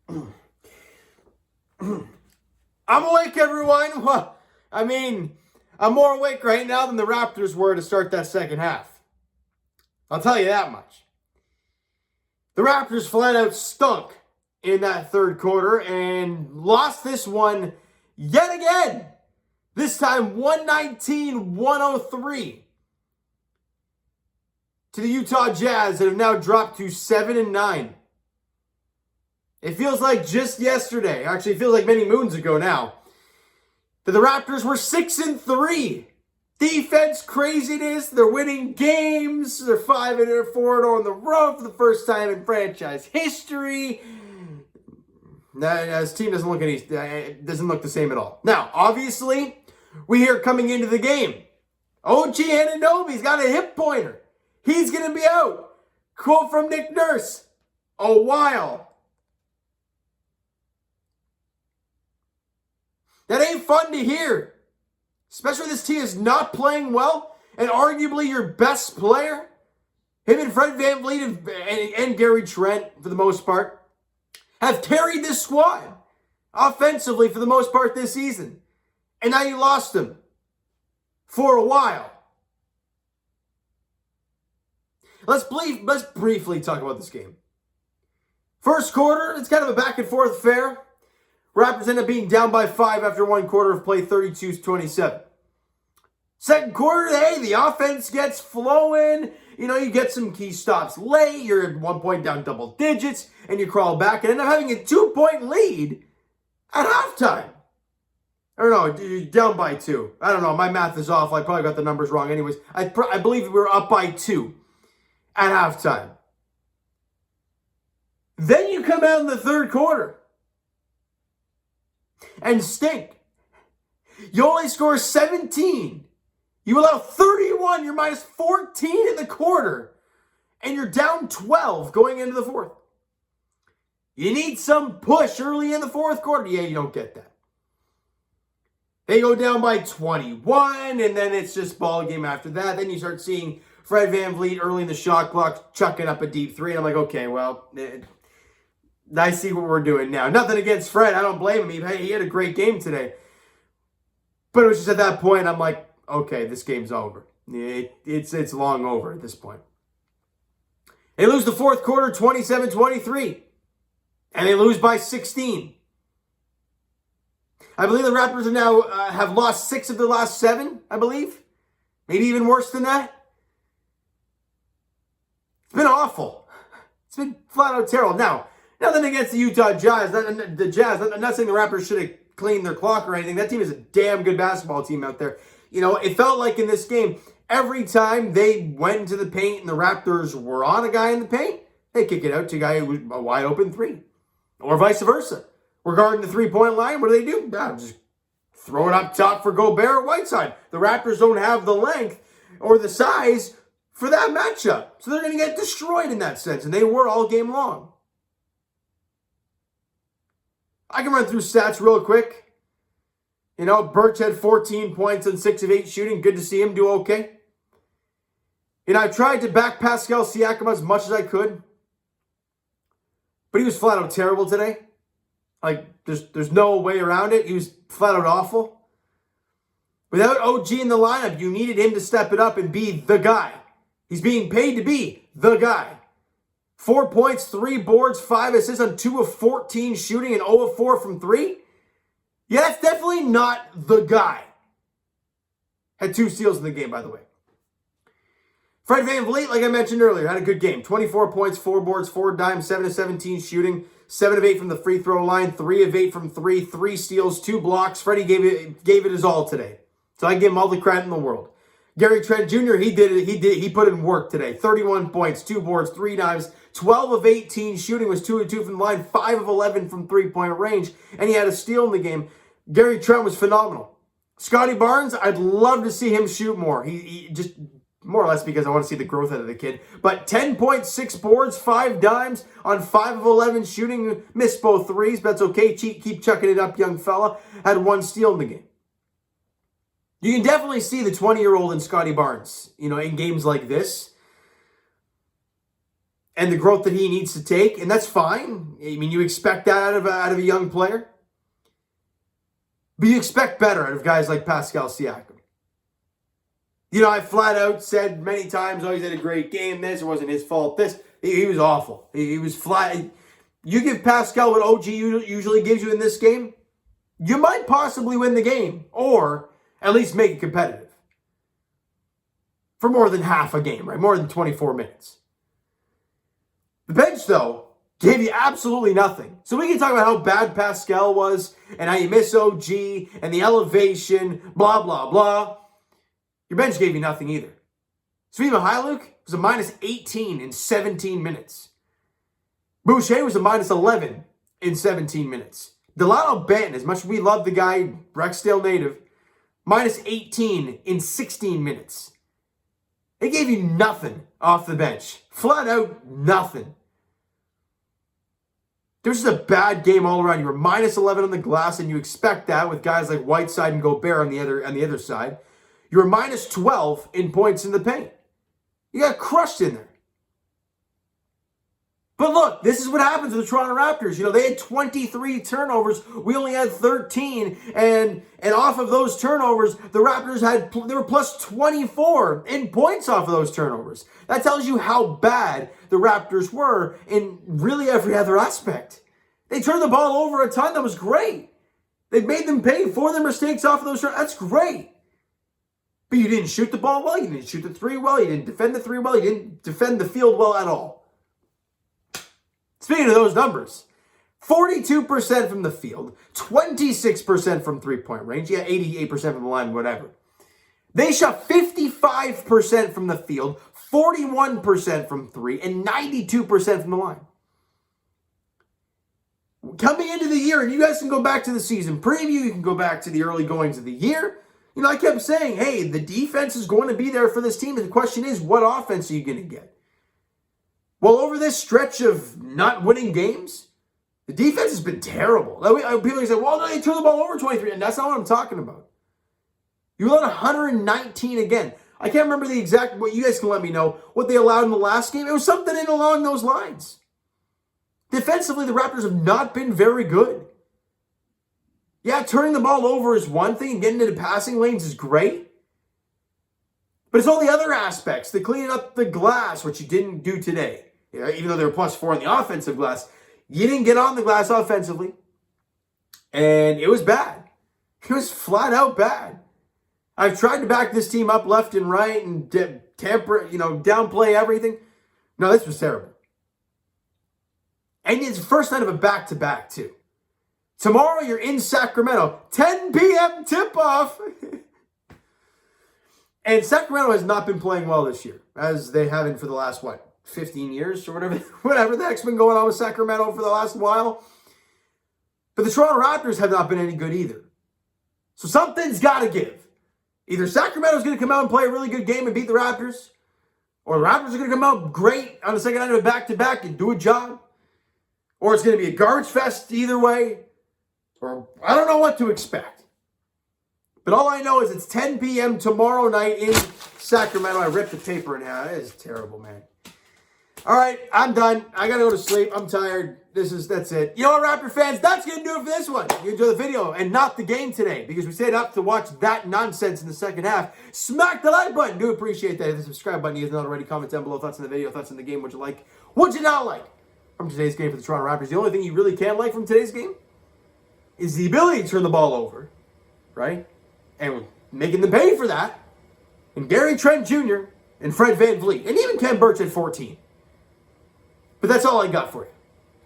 I'm awake, everyone. Well, I'm more awake right now than the Raptors were to start that second half. I'll tell you that much. The Raptors flat out stunk in that third quarter and lost this one yet again. This time 119-103 to the Utah Jazz that have now dropped to 7-9. It feels like just yesterday, actually it feels like many moons ago now, that the Raptors were 6-3. Defense craziness, they're winning games, they're 5-4 on the road for the first time in franchise history. This team doesn't look the same at all. Now, obviously, we hear coming into the game, OG Anunoby's got a hip pointer. He's going to be out. Quote from Nick Nurse, a while. That ain't fun to hear. Especially when this team is not playing well, and arguably your best player, him and Fred VanVleet and Gary Trent, for the most part, have carried this squad offensively for the most part this season. And now you lost them for a while. Let's briefly talk about this game. First quarter, it's kind of a back and forth affair. Raptors end up being down by 5 after one quarter of play, 32-27. Second quarter, hey, the offense gets flowing. You know, you get some key stops late. You're at 1 point down double digits, and you crawl back and end up having a 2-point lead at halftime. Or no, you're down by 2. I don't know. My math is off. I probably got the numbers wrong. Anyways, I believe we were up by 2 at halftime. Then you come out in the third quarter and stink. You only score 17. You allow 31. You're minus 14 in the quarter. And you're down 12 going into the fourth. You need some push early in the fourth quarter. Yeah, you don't get that. They go down by 21, and then it's just ball game after that. Then you start seeing Fred VanVleet early in the shot clock chucking up a deep three. And I'm like, okay, well, I see what we're doing now. Nothing against Fred. I don't blame him. He had a great game today. But it was just at that point, I'm like, okay, this game's over. It's long over at this point. They lose the fourth quarter 27-23. And they lose by 16. I believe the Raptors have now have lost 6 of the last 7, I believe. Maybe even worse than that. It's been awful. It's been flat out terrible. Now, nothing against the Utah Jazz. I'm not saying the Raptors should have cleaned their clock or anything. That team is a damn good basketball team out there. You know, it felt like in this game, every time they went into the paint and the Raptors were on a guy in the paint, they kick it out to a guy who was a wide open 3. Or vice versa. Regarding the 3-point line, what do? Just throw it up top for Gobert or Whiteside. The Raptors don't have the length or the size for that matchup. So they're going to get destroyed in that sense. And they were all game long. I can run through stats real quick. You know, Birch had 14 points on 6 of 8 shooting. Good to see him do okay. You know, I tried to back Pascal Siakam as much as I could. But he was flat out terrible today. Like, there's no way around it. He was flat out awful. Without OG in the lineup, you needed him to step it up and be the guy. He's being paid to be the guy. 4 points, 3 boards, 5 assists on 2 of 14 shooting and 0 of 4 from 3. Yeah, that's definitely not the guy. Had 2 steals in the game, by the way. Fred VanVleet, like I mentioned earlier, had a good game. 24 points, 4 boards, 4 dimes, 7 of 17 shooting, 7 of 8 from the free throw line, 3 of 8 from 3, 3 steals, 2 blocks. Freddie gave it his all today. So I give him all the credit in the world. Gary Trent Jr., he did it. He put in work today. 31 points, 2 boards, 3 dimes, 12 of 18 shooting, was 2 of 2 from the line, 5 of 11 from 3-point range, and he had a steal in the game. Gary Trent was phenomenal. Scotty Barnes, I'd love to see him shoot more. He just, more or less because I want to see the growth out of the kid. But 10 points, 6 boards, 5 dimes on 5 of 11 shooting. Missed both threes, but that's okay. Keep chucking it up, young fella. Had 1 steal in the game. You can definitely see the 20-year-old in Scotty Barnes, you know, in games like this. and the growth that he needs to take, and that's fine. I mean, you expect that out of a young player. But you expect better out of guys like Pascal Siakam. You know, I flat out said many times, oh, he's had a great game, this, it wasn't his fault, this. He was awful. He was flat. You give Pascal what OG usually gives you in this game, you might possibly win the game, or at least make it competitive. For more than half a game, right? More than 24 minutes. The bench, though, gave you absolutely nothing. So we can talk about how bad Pascal was, and how you miss OG, and the elevation, blah, blah, blah. Your bench gave you nothing either. Svi Mykhailiuk was a minus 18 in 17 minutes. Boucher was a minus 11 in 17 minutes. Delano Banton, as much as we love the guy, Rexdale native, minus 18 in 16 minutes. They gave you nothing off the bench. Flat out nothing. There's just a bad game all around. You were minus 11 on the glass, and you expect that with guys like Whiteside and Gobert on the other side. You were minus 12 in points in the paint. You got crushed in there. But look, this is what happens to the Toronto Raptors. You know, they had 23 turnovers. We only had 13. And off of those turnovers, the Raptors they were plus 24 in points off of those turnovers. That tells you how bad the Raptors were in really every other aspect. They turned the ball over a ton. That was great. They made them pay for their mistakes off of those turnovers. That's great. But you didn't shoot the ball well. You didn't shoot the three well. You didn't defend the three well. You didn't defend the field well at all. Speaking of those numbers, 42% from the field, 26% from three-point range. Yeah, 88% from the line, whatever. They shot 55% from the field, 41% from three, and 92% from the line. Coming into the year, and you guys can go back to the season preview, you can go back to the early goings of the year. You know, I kept saying, hey, the defense is going to be there for this team. And the question is, what offense are you going to get? Well, over this stretch of not winning games, the defense has been terrible. People say, well, no, they turned the ball over 23. And that's not what I'm talking about. You allowed 119 again. I can't remember the exact, what you guys can let me know, what they allowed in the last game. It was something in along those lines. Defensively, the Raptors have not been very good. Yeah, turning the ball over is one thing, and getting into passing lanes is great. But it's all the other aspects, the cleaning up the glass, which you didn't do today. You know, even though they were plus 4 on the offensive glass, you didn't get on the glass offensively. And it was bad. It was flat out bad. I've tried to back this team up left and right and downplay everything. No, this was terrible. And it's the first night of a back-to-back, too. Tomorrow, you're in Sacramento. 10 p.m. tip-off. And Sacramento has not been playing well this year, as they haven't for the last, 15 years or whatever the heck's been going on with Sacramento for the last while. But the Toronto Raptors have not been any good either. So something's got to give. Either Sacramento's going to come out and play a really good game and beat the Raptors, or the Raptors are going to come out great on the second night of a back-to-back and do a job, or it's going to be a garbage fest either way, or I don't know what to expect. But all I know is it's 10 p.m. tomorrow night in Sacramento. I ripped the paper in half. It is terrible, man. All right, I'm done. I got to go to sleep. I'm tired. That's it. You know what, Raptor fans? That's going to do it for this one. You enjoy the video and not the game today, because we stayed up to watch that nonsense in the second half. Smack the like button. Do appreciate that. Hit the subscribe button. You guys not already. Comment down below thoughts on the video, thoughts on the game. What you like, what you not like from today's game for the Toronto Raptors. The only thing you really can like from today's game is the ability to turn the ball over, right? And making them pay for that. And Gary Trent Jr. and Fred VanVleet. And even Ken Burch at 14. But that's all I got for you.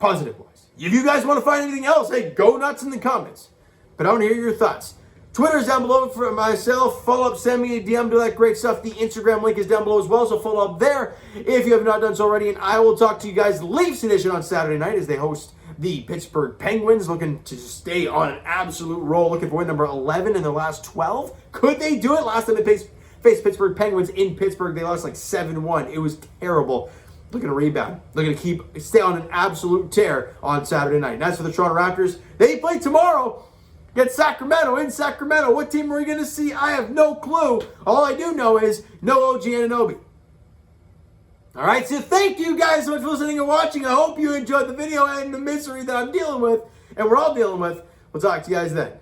Positive-wise. If you guys want to find anything else, hey, go nuts in the comments. But I want to hear your thoughts. Twitter's down below for myself. Follow up, send me a DM, do that great stuff. The Instagram link is down below as well, so follow up there if you have not done so already. And I will talk to you guys Leafs edition on Saturday night as they host the Pittsburgh Penguins, looking to stay on an absolute roll, looking for win number 11 in their last 12. Could they do it? Last time they faced Pittsburgh Penguins in Pittsburgh, they lost like 7-1. It was terrible. Looking to rebound. Looking to stay on an absolute tear on Saturday night. And as for the Toronto Raptors, they play tomorrow against Sacramento in Sacramento. What team are we going to see? I have no clue. All I do know is no OG Anunoby. All right, so thank you guys so much for listening and watching. I hope you enjoyed the video and the misery that I'm dealing with and we're all dealing with. We'll talk to you guys then.